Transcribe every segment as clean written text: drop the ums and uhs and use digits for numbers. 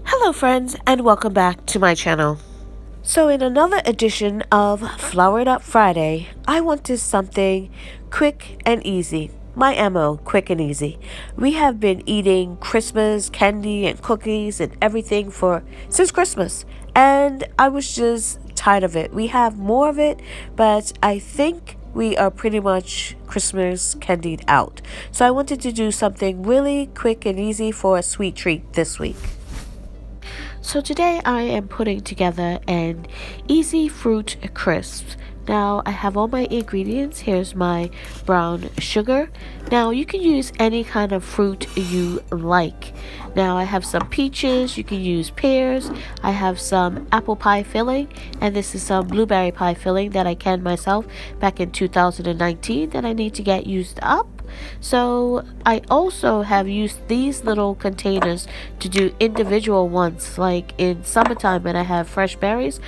Hello friends, and welcome back to my channel. So in another edition of Flower It Up Friday, I wanted something quick and easy. My MO, quick and easy. We have been eating Christmas candy and cookies and everything since Christmas, and I was just tired of it. We have more of it, but I think we are pretty much Christmas candied out. So I wanted to do something really quick and easy for a sweet treat this week. So today I am putting together an easy fruit crisp. Now I have all my ingredients. Here's my brown sugar. Now you can use any kind of fruit you like. Now I have some peaches, you can use pears. I have some apple pie filling, and this is some blueberry pie filling that I canned myself back in 2019 that I need to get used up. So I also have used these little containers to do individual ones, like in summertime when I have fresh berries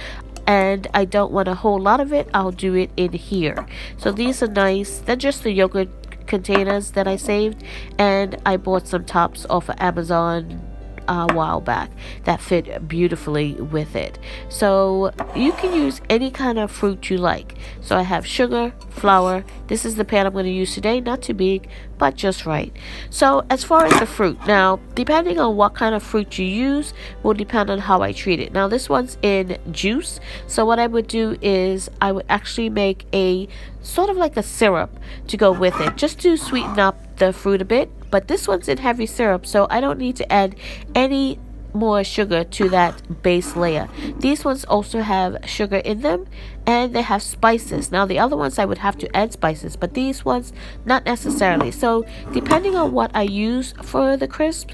and I don't want a whole lot of it, I'll do it in here. So these are nice. They're just the yogurt containers that I saved, and I bought some tops off of Amazon a while back that fit beautifully with it. So you can use any kind of fruit you like. So I have sugar, flour. This is the pan I'm going to use today, not too big but just right. So as far as the fruit, now depending on what kind of fruit you use will depend on how I treat it. Now this one's in juice, so what I would do is I would actually make a sort of like a syrup to go with it, just to sweeten up the fruit a bit. But this one's in heavy syrup, so I don't need to add any more sugar to that base layer. These ones also have sugar in them, and they have spices. Now the other ones I would have to add spices, but these ones not necessarily. So depending on what I use for the crisp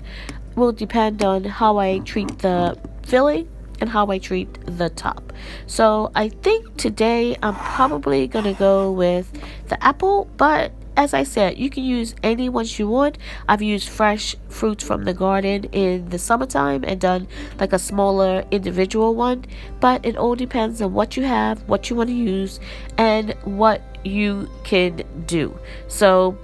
will depend on how I treat the filling and how I treat the top. So I think today I'm probably gonna go with the apple, but as I said, you can use any ones you want. I've used fresh fruits from the garden in the summertime and done like a smaller individual one, but it all depends on what you have, what you want to use, and what you can do. So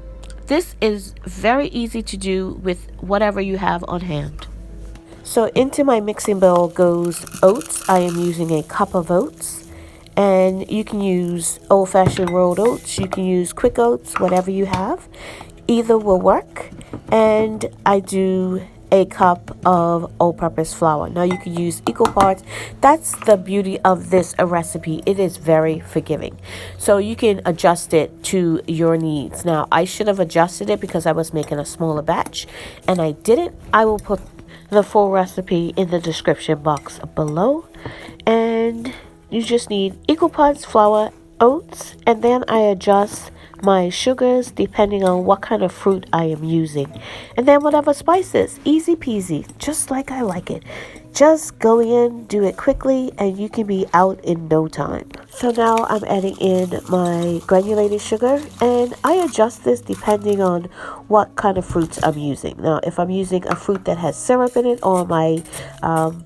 this is very easy to do with whatever you have on hand. So into my mixing bowl goes oats. I am using a cup of oats. And you can use old-fashioned rolled oats, you can use quick oats, whatever you have. Either will work. And I do a cup of all-purpose flour. Now you can use equal parts. That's the beauty of this recipe. It is very forgiving. So you can adjust it to your needs. Now I should have adjusted it because I was making a smaller batch, and I didn't. I will put the full recipe in the description box below. And you just need equal parts flour, oats, and then I adjust my sugars depending on what kind of fruit I am using. And then whatever spices, easy peasy, just like I like it. Just go in, do it quickly, and you can be out in no time. So now I'm adding in my granulated sugar, and I adjust this depending on what kind of fruits I'm using. Now, if I'm using a fruit that has syrup in it or my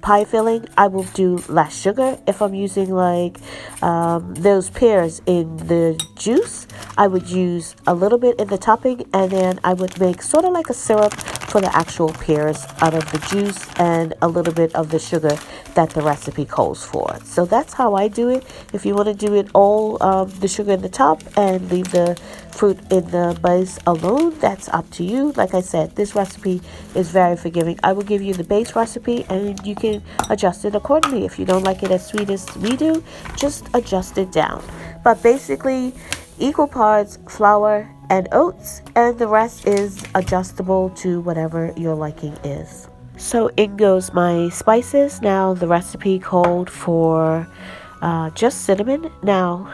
pie filling, I will do less sugar. If I'm using like those pears in the juice, I would use a little bit in the topping, and then I would make sort of like a syrup for the actual pears out of the juice and a little bit of the sugar that the recipe calls for. So that's how I do it. If you want to do it all the sugar in the top and leave the fruit in the base alone, that's up to you. Like I said, this recipe is very forgiving. I will give you the base recipe and you can adjust it accordingly. If you don't like it as sweet as we do, just adjust it down. But basically, equal parts flour and oats, and the rest is adjustable to whatever your liking is. So in goes my spices. Now the recipe called for just cinnamon. Now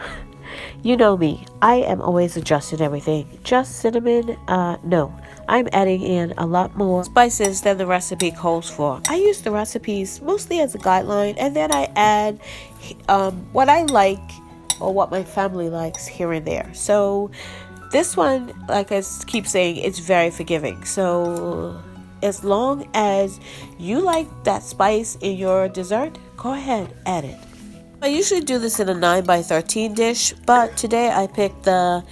you know me, I am always adjusting everything. Just cinnamon, no, I'm adding in a lot more spices than the recipe calls for. I use the recipes mostly as a guideline, and then I add what I like or what my family likes here and there. So this one, like I keep saying, it's very forgiving. So as long as you like that spice in your dessert, go ahead, add it. I usually do this in a 9 by 13 dish, but today I picked the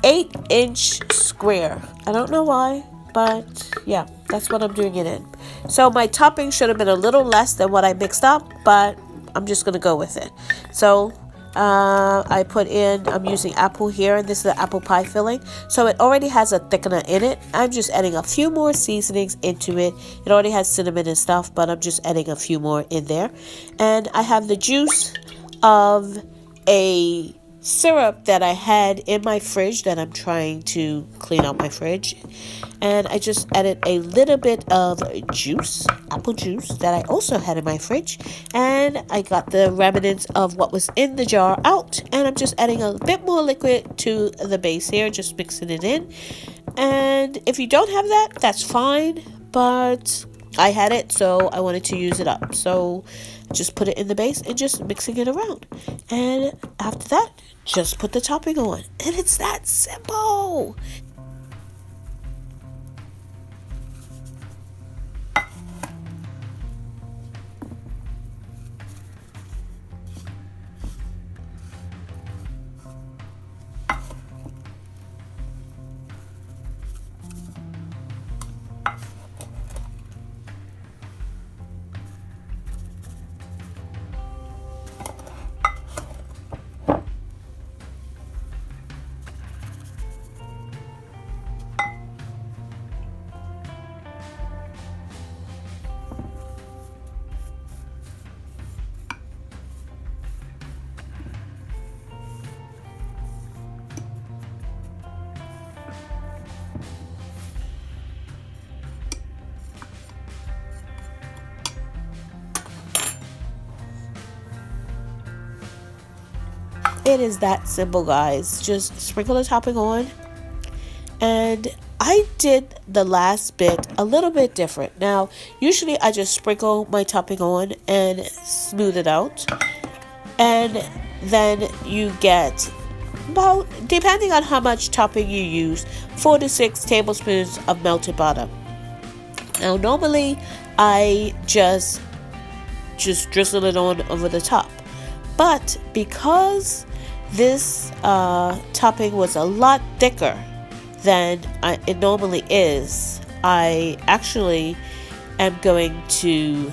8-inch square. I don't know why, but yeah, that's what I'm doing it in. So my topping should have been a little less than what I mixed up, but I'm just going to go with it. So I put in, I'm using apple here, and this is the apple pie filling. So it already has a thickener in it. I'm just adding a few more seasonings into it. It already has cinnamon and stuff, but I'm just adding a few more in there. And I have the juice of a syrup that I had in my fridge that I'm trying to clean out my fridge, and I just added a little bit of juice, apple juice, that I also had in my fridge, and I got the remnants of what was in the jar out, and I'm just adding a bit more liquid to the base here, just mixing it in. And if you don't have that, that's fine, but I had it, so I wanted to use it up. So just put it in the base and just mixing it around. And after that, just put the topping on. And it's that simple. It is that simple, guys. Just sprinkle the topping on. And I did the last bit a little bit different. Now, usually I just sprinkle my topping on and smooth it out. And then you get about, depending on how much topping you use, 4 to 6 tablespoons of melted butter. Now, normally I just drizzle it on over the top. But because this topping was a lot thicker than it normally is, I actually am going to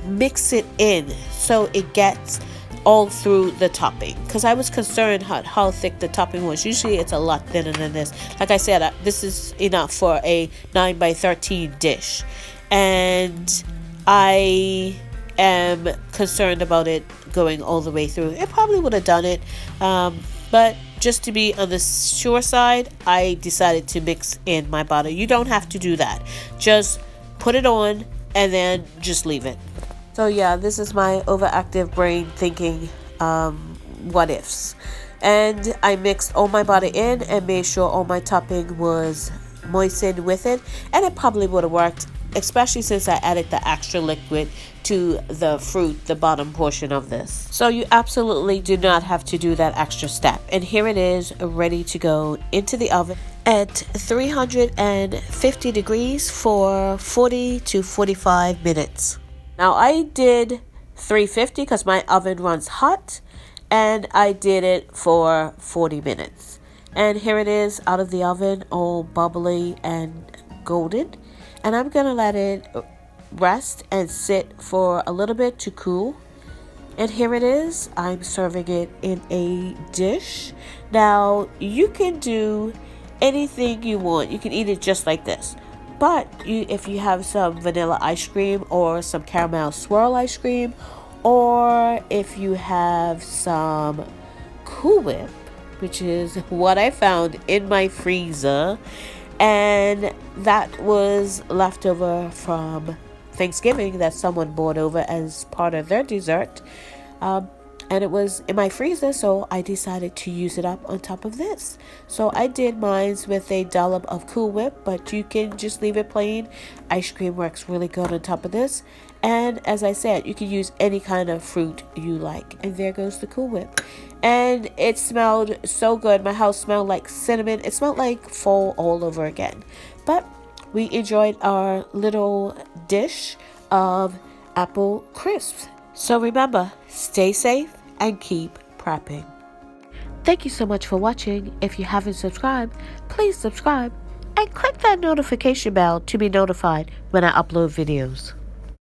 mix it in so it gets all through the topping, because I was concerned how thick the topping was. Usually it's a lot thinner than this. Like I said, this is enough for a 9 by 13 dish, and I am concerned about it going all the way through. It probably would have done it, but just to be on the sure side, I decided to mix in my butter. You don't have to do that. Just put it on and then just leave it. So yeah, this is my overactive brain thinking what ifs. And I mixed all my butter in and made sure all my topping was moistened with it, and it probably would have worked, especially since I added the extra liquid to the fruit, the bottom portion of this. So you absolutely do not have to do that extra step. And here it is, ready to go into the oven at 350 degrees for 40 to 45 minutes. Now I did 350 because my oven runs hot, and I did it for 40 minutes. And here it is out of the oven, all bubbly and golden. And I'm gonna let it rest and sit for a little bit to cool. And here it is. I'm serving it in a dish. Now you can do anything you want. You can eat it just like this. But if you have some vanilla ice cream or some caramel swirl ice cream, or if you have some Cool Whip, which is what I found in my freezer, and that was leftover from Thanksgiving that someone brought over as part of their dessert, and it was in my freezer, so I decided to use it up on top of this. So I did mine with a dollop of Cool Whip, but you can just leave it plain. Ice cream works really good on top of this. And as I said, you can use any kind of fruit you like. And there goes the Cool Whip. And it smelled so good. My house smelled like cinnamon. It smelled like fall all over again. But we enjoyed our little dish of apple crisps. So remember, stay safe and keep prepping. Thank you so much for watching. If you haven't subscribed, please subscribe and click that notification bell to be notified when I upload videos.